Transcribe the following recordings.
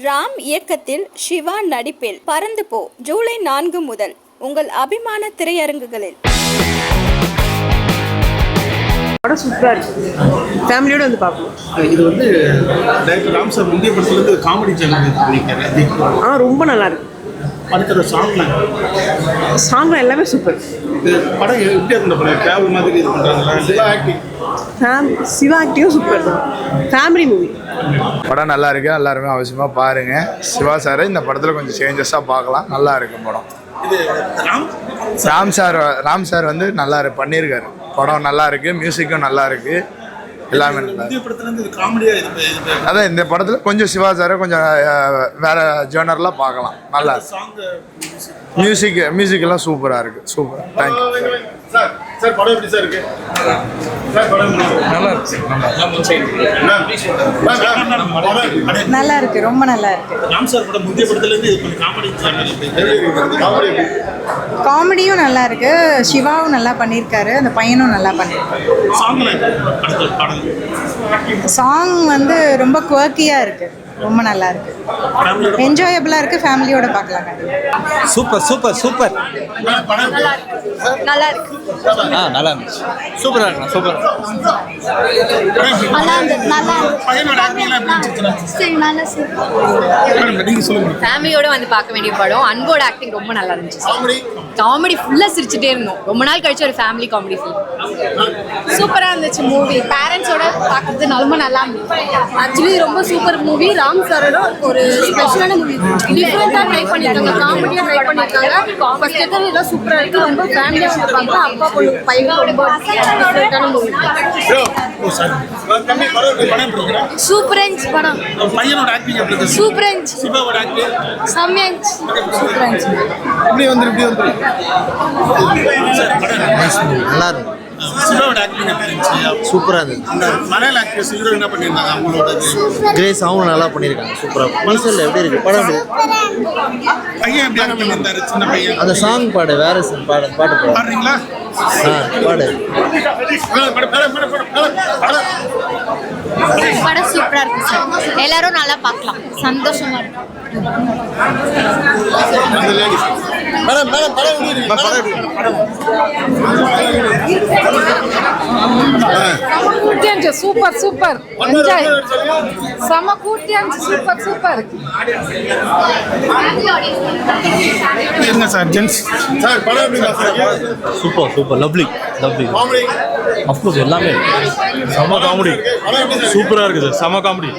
ராம் இயக்கத்தில் சிவா நடிப்பில் பறந்து போ ஜூலை 4 முதல் உங்கள் அபிமான திரையரங்குகளில். படம் சூப்பராக இருக்குது, ஃபேமிலியோடு வந்து பார்க்கணும். இது வந்து டைரக்டர் ராம் சார் முந்தைய படத்துலேருந்து காமெடி சேனல் ரொம்ப நல்லா இருக்கு. படத்தோட சாங்லாம் எல்லாமே சூப்பர். இது படம் எப்படி இருந்த படம் ட்ராவல் மாதிரி இது பண்ணுறாங்களா? சிவா ஆக்டிங் சிவா ஆக்டிங்கும் சூப்பர் தான். Family movie. படம் நல்லா இருக்கு, எல்லாருமே அவசியமாக பாருங்க. சிவா சார் இந்த படத்தில் கொஞ்சம் சேஞ்சஸாக பார்க்கலாம், நல்லா இருக்கு படம். இது ராம் சார் வந்து நல்லா பண்ணியிருக்காரு. படம் நல்லா இருக்கு, மியூசிக்கும் நல்லா இருக்கு, எல்லாமே நல்லா இருக்கு. அதான் இந்த படத்தில் கொஞ்சம் சிவா சாரை கொஞ்சம் வேற ஜேர்னர்லாம் பார்க்கலாம். நல்லா மியூசிக் எல்லாம் சூப்பராக இருக்கு. Super, thank you. சார் படம் எப்படி சார் இருக்கு? நல்லா இருக்கு, ரொம்ப நல்லா இருக்கு. ராம் சார் படம் முந்தைய படத்துலேருந்து இது கொஞ்சம் காமெடி காமெடியும் நல்லா இருக்கு, சிவாவும் நல்லா பண்ணியிருக்காரு, அந்த பையனும் நல்லா பண்ணியிருக்காரு. சாங் வந்து ரொம்ப குவர்க்கியாக இருக்கு, ரொம்ப நல்லா இருக்கு, என்ஜாயபிளாக இருக்கு, ஃபேமிலியோட பார்க்கலாம். சூப்பர் சூப்பர் சூப்பர், நல்லா இருக்கு. நல்லா இருந்துச்சு, சூப்பராக இருக்கு, சூப்பர், ஃபேமிலியோட வந்து பார்க்க வேண்டிய படம். அன்போட ஆக்டிங் ரொம்ப நல்லா இருந்துச்சு. காமெடி ஃபுல்லா சிரிச்சுட்டே இருந்தோம். ரொம்ப நாள் கழிச்சு ஒரு ஃபேமிலி காமெடி ஃபிலிம். சூப்பரா இருந்துச்சு மூவி. பேரண்ட்ஸோட பார்க்கறது ரொம்ப நல்லா இருந்துச்சு. ஆக்சுவலி ரொம்ப சூப்பர் மூவி. ராம் சாரோட ஒரு ஸ்பெஷலான மூவி. டிஃப்ரெண்டா ட்ரை பண்ணிருக்காங்க, காமெடியா ட்ரை பண்ணிருக்காங்க. ஃபர்ஸ்ட் எல்லாம் சூப்பரா இருக்கு. ரொம்ப ஃபேமிலியா வந்து பார்க்கலாம். அப்பா பொண்ணு பையன் ரொம்ப டிஃப்ரெண்டான மூவி. சூப்பரா இருந்துச்சு படம். பையனோட ஆக்டிங் எப்படி இருக்கு? சூப்பரா இருந்துச்சு. சிவாவோட ஆக்டிங் செம்மையா இருந்துச்சு. சூப்பரா இருந்துச்சு. இப்படி வந்து நல்லா இருக்கு. சிவாவோட ஆக்டிங் எப்படி இருந்துச்சு? சூப்பராக இருந்துச்சு. அந்த மலையாள ஆக்ட்ரஸ் ஹீரோ என்ன பண்ணியிருந்தாங்க அவங்களோட? கிரேஸ் அவங்க நல்லா பண்ணியிருக்காங்க, சூப்பராக. மியூசிக்கில் எப்படி இருக்கு படம்? பையன் எப்படி ஆக்ட் பண்ணியிருந்தாரு? சின்ன பையன் அந்த சாங் பாடு, வேற பாட்டு பாடு பாடுறீங்களா? பாடு. படம் சூப்பரா இருக்கு சார், எல்லாரும் நல்லா பார்க்கலாம், சந்தோஷமா இருக்கு. Super super, enjoy. செம கூட்டியா சூப்பர் சூப்பர். என்ன சார் ஜென்ஸ் சார் படம் எப்படி sir? Super super, lovely lovely. Of course எல்லாமே செம காமெடி, சூப்பராக இருக்குது சார், செம காமெடி,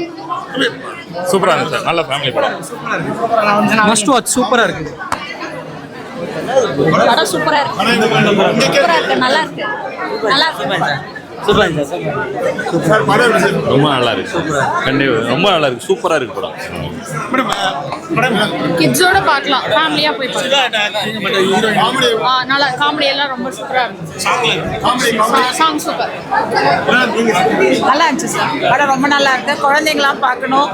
சூப்பராக இருக்குது சார். நல்ல ஃபேமிலி படம், மஸ்ட் வாட்ச். சூப்பராக இருக்குது படம், சூப்பரா இருக்கு, சூப்பரா இருக்கு, நல்லா இருக்கு, நல்லா இருக்கு. ரொம்ப நல்லா இருக்கு, கண்டிப்பாக ரொம்ப நல்லா இருக்கு, சூப்பராக இருக்கு படம். கிட்ஸோட பார்க்கலாம், ஃபேமிலியா போய் பார்க்கலாம். நல்லா காமெடி எல்லாம் ரொம்ப சூப்பரா இருந்துச்சு. சாங் சூப்பர், நல்லா இருந்துச்சு சார். படம் ரொம்ப நல்லா இருக்கு, குழந்தைங்களாம் பார்க்கணும்,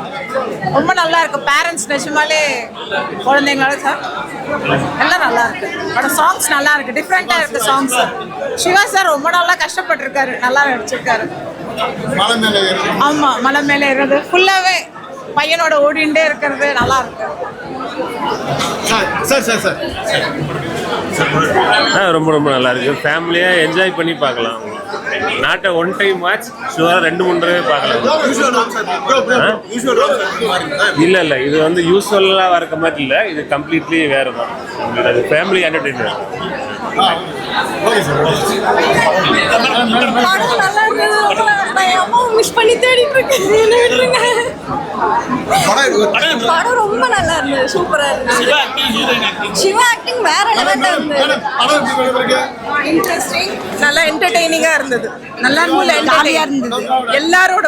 ரொம்ப நல்லா இருக்கு. பேரண்ட்ஸ் நிஜமாலே குழந்தைங்களோட சார் எல்லாம் நல்லா இருக்கு படம். சாங்ஸ் நல்லா இருக்கு, டிஃப்ரெண்டா இருக்கு சாங்ஸ். சிவா சார் ரொம்ப நல்லா கஷ்டப்பட்டிருக்காரு, நல்லா நடிச்சிருக்காரு. ஆமா, மலை மேலே இருக்கிறது ஃபுல்லாவே பையனோட ஓடிண்டே இருக்கிறது நல்லா இருக்கு. ரொம்ப ரொம்ப நல்லா இருக்கு, ஃபேமிலியாக என்ஜாய் பண்ணி பார்க்கலாம். நாட்டை ஒன் டைம் வாட்ச், ஷுவராக 2-3 தடவை பார்க்கலாம். இல்லை இது வந்து யூஸ்வலாக வரக்க மாதிரி இல்லை, இது கம்ப்ளீட்லி வேறு தான். அது ஃபேமிலி என்டர்டெயின்மெண்ட். மிஸ் பண்ணி தேடிட்டு இருக்கேன். படம் ரொம்ப நல்லா இருந்தது, சூப்பரா இருந்தது. சிவா ஆக்டிங் வேற லெவல்ல இருந்தது. இன்ட்ரெஸ்டிங், நல்லா என்டர்டெய்னிங்கா இருந்தது, நல்லா ஜாலியா இருந்தது. எல்லாரோட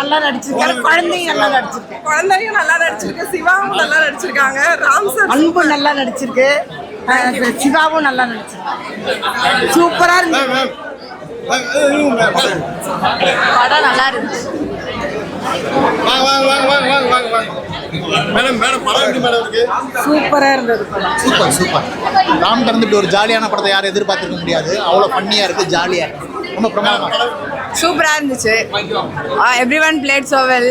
நல்லா நடிச்சிருக்காரு, குழந்தையும் நல்லா நடிச்சிருக்கு, குழந்தையும் நல்லா நடிச்சிருக்கு, சிவாவும் நல்லா நடிச்சிருக்காங்க, ராம் சார் அன்பு நல்லா நடிச்சிருக்கு, சிவாவும் நல்லா நடிச்சிருக்கு, சூப்பரா இருந்தது. படம் நல்லா இருந்துச்சு. சூப்பரா இருந்தது. Super super. ராம் திறந்துட்டு ஒரு ஜாலியான படத்தை யாரும் எதிர்பார்த்துருக்க முடியாது, அவ்வளோ ஃபன்னியாக இருக்குது, ஜாலியாக இருக்குது, ரொம்ப பிரமாதமாக சூப்பரா இருந்துச்சு. Everyone played so well.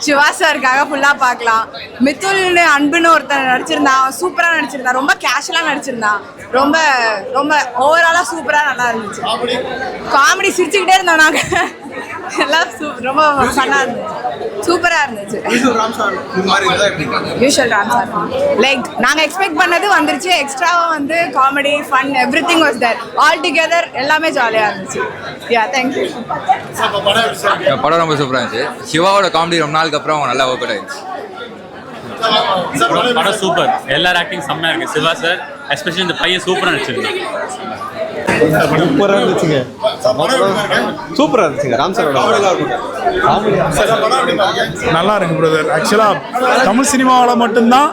Siva சாருக்காக ஃபுல்லாக பார்க்கலாம். மித்துல்னு அன்புன்னு ஒருத்தர் நடிச்சிருந்தான், சூப்பராக நடிச்சிருந்தான், ரொம்ப கேஷுவலாக நடிச்சிருந்தான், ரொம்ப ரொம்ப ஓவராலாக சூப்பராக நல்லா இருந்துச்சு. காமெடி சிரிச்சுக்கிட்டே இருந்தோம் நாங்கள் எல்லாம் ரொம்ப ஃபன்னாக இருந்துச்சு, சூப்பராக இருந்துச்சு. யூஷுவல் ராம் சார் லைக் நாங்கள் எக்ஸ்பெக்ட் பண்ணது வந்துருச்சு. எக்ஸ்ட்ராவாக வந்து comedy fun everything was there, all together எல்லாமே ஜாலியாக இருந்துச்சு. Yeah thank you. படம் ரொம்ப சூப்பராக இருந்துச்சு. சிவாவோட காமெடி ரொம்ப நாளுக்கு அப்புறம் நல்லா ஒர்க் அவுட் ஆயிடுச்சு. படம் சூப்பர், எல்லாரும் ஆக்டிங் செம்மையா இருக்கு. சிவா சார் எஸ்பெஷலி இந்த பையன் சூப்பராக நடிச்சிருக்காங்க. சூப்பராக இருந்துச்சுங்க, சூப்பராக இருந்துச்சுங்க. ராம் சாரோட நல்லா இருக்கு பிரதர். ஆக்சுவலாக தமிழ் சினிமாவில் மட்டும்தான்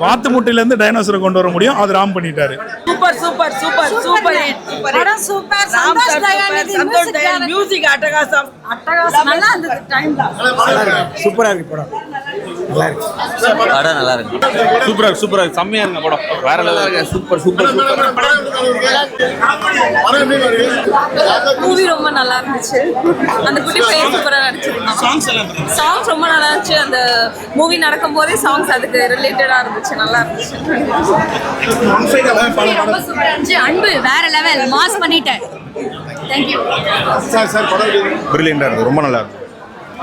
வாத்து முட்டையிலேருந்து டைனோசரை கொண்டு வர முடியும், அது ராம் பண்ணிட்டாரு. சூப்பர் சூப்பர் சூப்பர் சூப்பர் படம் சூப்பர். சந்தோஷ் தயாநிதி மியூசிக் அட்டகாசம் அட்டகாசம் நல்லா இருந்தது. டைம் தான் சூப்பராக இருக்கு படம், நல்லா இருக்கு படம் நல்லா இருக்கு. சூப்பராக இருக்கு, செம்மையா இருக்கு படம், வேற level. Super super super. Movie ரொம்ப நல்லா இருந்துச்சு. அந்த குட்டி பையன் சூப்பரா நடிச்சிருந்தான். சாங்ஸ் ரொம்ப நல்லா இருந்துச்சு. அந்த மூவி நடக்கும் போதே சாங்ஸ் அதுக்கு ரிலேட்டடா இருந்துச்சு, நல்லா இருந்துச்சு. ரொம்ப சூப்பரா இருந்துச்சு. அன்பு வேற லெவல், மாஸ் பண்ணிட்டேன். தேங்க் யூ சார் படம் பிரில்லியண்டா இருக்கு, ரொம்ப நல்லா இருக்கு.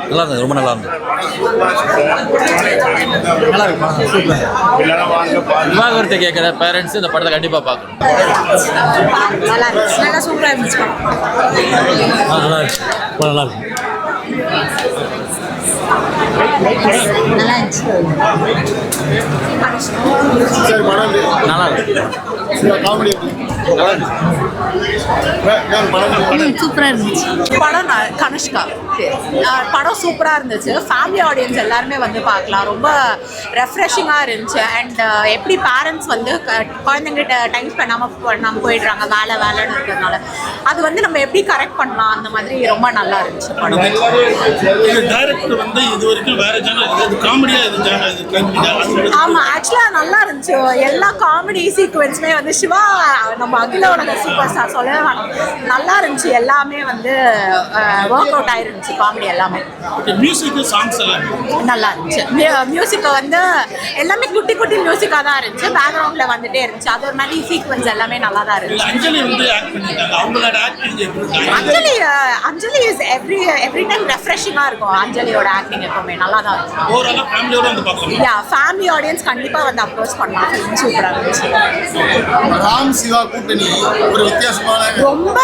நல்லா இருந்தது, ரொம்ப நல்லா இருந்தது. நல்லா இருக்கு, சூப்பர். விவாகரத்தை கேட்குற பேரண்ட்ஸ் இந்த படத்தை கண்டிப்பாக பார்க்கணும். நல்லா இருந்துச்சு, நல்லா சூப்பரா இருந்துச்சு. நல்லா இருக்கு, நல்லா இருக்கு. நல்லா இருந்துச்சு. சார் படம் நல்லா இருக்கு. காமெடி சூப்பரா இருந்துச்சு. படம் கனுஷ்கா படம் சூப்பரா இருந்துச்சு. ஃபேமிலி ஆடியன்ஸ் எல்லாருமே வந்து பார்க்கலாம். ரொம்ப ரெஃப்ரெஷிங்காக இருந்துச்சு. அண்ட் எப்படி பேரண்ட்ஸ் வந்து குழந்தைங்கிட்ட டைம் பண்ணாமல் போயிடுறாங்க வேலைன்னு இருக்கிறதுனால, அது வந்து நம்ம எப்படி கரெக்ட் பண்ணலாம், அந்த மாதிரி ரொம்ப நல்லா இருந்துச்சு படம். டைரக்டர் வந்து இது வரைக்கும் வேற ஜானல் காமெடியா இருந்துச்சு. ஆமா, ஆக்சுவலா நல்லா இருந்துச்சு. எல்லா காமெடி சீக்வென்ஸுமே வந்து சிவா நம்ம அகிலோட சூப்பர் ஸ்டார் சொல்லவே வேணும், நல்லா இருந்துச்சு. எல்லாமே வந்து ஒர்க் அவுட் ஆயிருந்துச்சு காமெடி எல்லாமே. மியூசிக் சாங்ஸ் எல்லாம் நல்லா இருந்துச்சு. மியூசிக்கை வந்து எல்லாமே குட்டி குட்டி மியூசிக்காக தான் இருந்துச்சு, பேக்ரவுண்ட்ல வந்துட்டே இருந்துச்சு. அது ஒரு மாதிரி சீக்வென்ஸ் எல்லாமே நல்லா தான் இருந்துச்சு. அஞ்சலி வந்து ஆக்ட் பண்ணிட்டாங்க, அவங்களோட acting Anjali is every time ரெஃப்ரெஷிங்காக இருக்கும். அஞ்சலியோட ஆக்டிங் எப்பவுமே நல்லா தான் இருக்கும். ஓவராலா ஃபேமிலியோட வந்து பார்க்கலாம். யா, ஃபேமிலி ஆடியன்ஸ் கண்டிப்பாக வந்து அப்ரோச் பண்ணலாம். சூப்பராக இருந்துச்சு. ராம் சிவா கூட்டணி ஒரு வித்தியாசமான ரொம்ப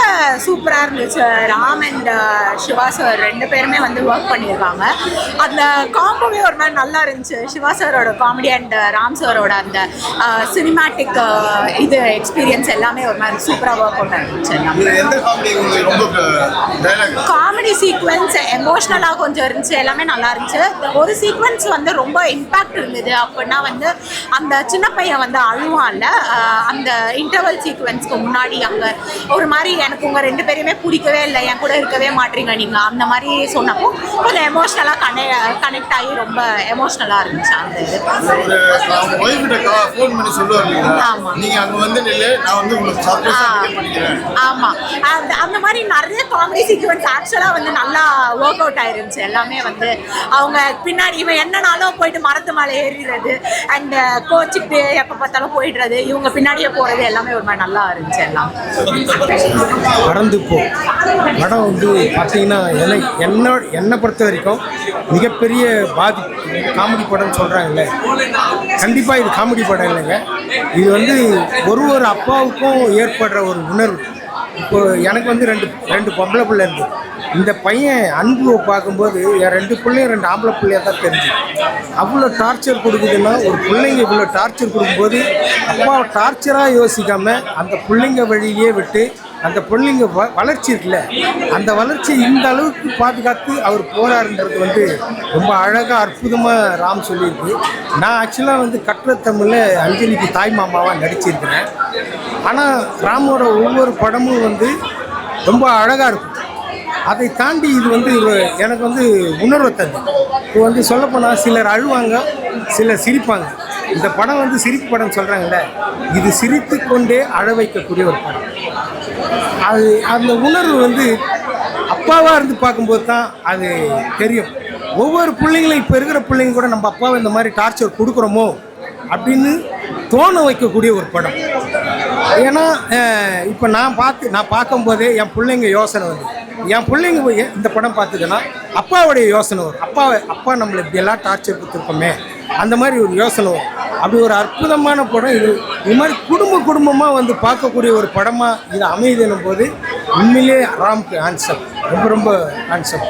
சூப்பராக இருந்துச்சு. ராம் அண்ட் சிவா சார் ரெண்டு பேருமே வந்து ஒர்க் பண்ணியிருக்காங்க. அந்த காம்போவே ஒரு மாதிரி நல்லா இருந்துச்சு. சிவா சாரோட காமெடி அண்ட் ராம் சாரோட அந்த சினிமேட்டிக் இது எக்ஸ்பீரியன்ஸ் எல்லாமே ஒரு மாதிரி சூப்பராக ஒர்க் அவுட் ஆகிருந்துச்சு. காமெடி சீக்வென்ஸ் எமோஷ்னலாக கொஞ்சம் இருந்துச்சு, எல்லாமே நல்லா இருந்துச்சு. ஒரு சீக்வென்ஸ் வந்து ரொம்ப இம்பேக்ட் இருந்தது. அப்படின்னா வந்து அந்த சின்ன பையன் வந்து அழுவான்ல, அந்த இன்டர்வல் சீக்வென்ஸ்க்கு முன்னாடி அங்கே ஒரு மாதிரி எனக்கு உங்கள் ரெண்டு பேரையுமே பிடிக்கவே இல்லை, என் கூட இருக்கவே மாட்டீங்க நீங்கள், அந்த மாதிரி சொன்னப்போ கொஞ்சம் எமோஷ்னலாக கனெக்ட் ஆகி ரொம்ப எமோஷ்னலாக இருந்துச்சு அந்த இது. ஆமாம், அந்த மாதிரி நிறைய காமெடி சீக்வென்ஸ் ஆக்சுவலாக வந்து நல்லா ஒர்க் அவுட் ஆயிருந்துச்சு. எல்லாமே வந்து அவங்க பின்னாடி இவன் என்னன்னாலும் போயிட்டு மரத்து மேலே ஏறிடுறது அண்ட் கோச்சிக்கிட்டு எப்போ பார்த்தாலும் போயிடுறது, இவங்க பின்னாடியே போகிறது எல்லாமே ஒரு மாதிரி நல்லா இருந்துச்சு. எல்லாம் பறந்து போ படம் வந்து பார்த்தீங்கன்னா என்னை பொறுத்த வரைக்கும் மிகப்பெரிய காமெடி படம்னு சொல்கிறாங்கல்ல, கண்டிப்பாக இது காமெடி படம் இல்லைங்க. இது வந்து ஒரு அப்பாவுக்கும் ஏற்படுற ஒரு உணர்வு. இப்போ எனக்கு வந்து ரெண்டு பொம்பளை பிள்ளை இருக்குது. இந்த பையன் அன்புவை பார்க்கும்போது என் ரெண்டு பிள்ளையும் ரெண்டு ஆம்பளை பிள்ளையாக தான் தெரிஞ்சு. அவ்வளோ டார்ச்சர் கொடுக்குதுன்னா ஒரு பிள்ளைங்க இவ்வளோ டார்ச்சர் கொடுக்கும்போது அப்பாவை டார்ச்சராக யோசிக்காமல் அந்த பிள்ளைங்க வழியிலே விட்டு அந்த பிள்ளைங்க வளர்ச்சி இருக்குல்ல, அந்த வளர்ச்சி இந்த அளவுக்கு பாதுகாத்து அவர் போராடுன்றது வந்து ரொம்ப அழகாக அற்புதமாக ராம் சொல்லியிருக்கு. நான் ஆக்சுவலாக வந்து கற்ற தமிழில் அஞ்சலிக்கு தாய் மாமாவாக நடிச்சிருக்கிறேன். ஆனால் ராமோட ஒவ்வொரு படமும் வந்து ரொம்ப அழகாக இருக்கும். அதை தாண்டி இது வந்து எனக்கு வந்து உணர்வை தந்து. இப்போ வந்து சொல்லப்போனால் சிலர் அழுவாங்க, சிலர் சிரிப்பாங்க. இந்த படம் வந்து சிரிப்பு படம் சொல்கிறாங்கல்ல, இது சிரித்து கொண்டே அழ வைக்கக்கூடிய ஒரு படம். அது அந்த உணர்வு வந்து அப்பாவாக இருந்து பார்க்கும்போது தான் அது தெரியும். ஒவ்வொரு பிள்ளைங்களும் இப்போ இருக்கிற பிள்ளைங்க கூட நம்ம அப்பாவை இந்த மாதிரி டார்ச்சர் கொடுக்குறோமோ அப்படின்னு தோண வைக்கக்கூடிய ஒரு படம். ஏன்னா இப்போ நான் பார்க்கும்போதே என் பிள்ளைங்க யோசனை வந்து என் பிள்ளைங்க போய் இந்த படம் பார்த்துக்கன்னா அப்பாவுடைய யோசனை வரும். அப்பா நம்மளை இப்படியெல்லாம் டார்ச்சர் கொடுத்துருக்கோமே அந்த மாதிரி ஒரு யோசனை வரும். அப்படி ஒரு அற்புதமான படம் இது. இது மாதிரி குடும்பமாக வந்து பார்க்கக்கூடிய ஒரு படமாக இது அமையுதுன்னும் போது உண்மையிலே ராம்க்கு ஆன்சர் ரொம்ப ரொம்ப ஆன்சர்.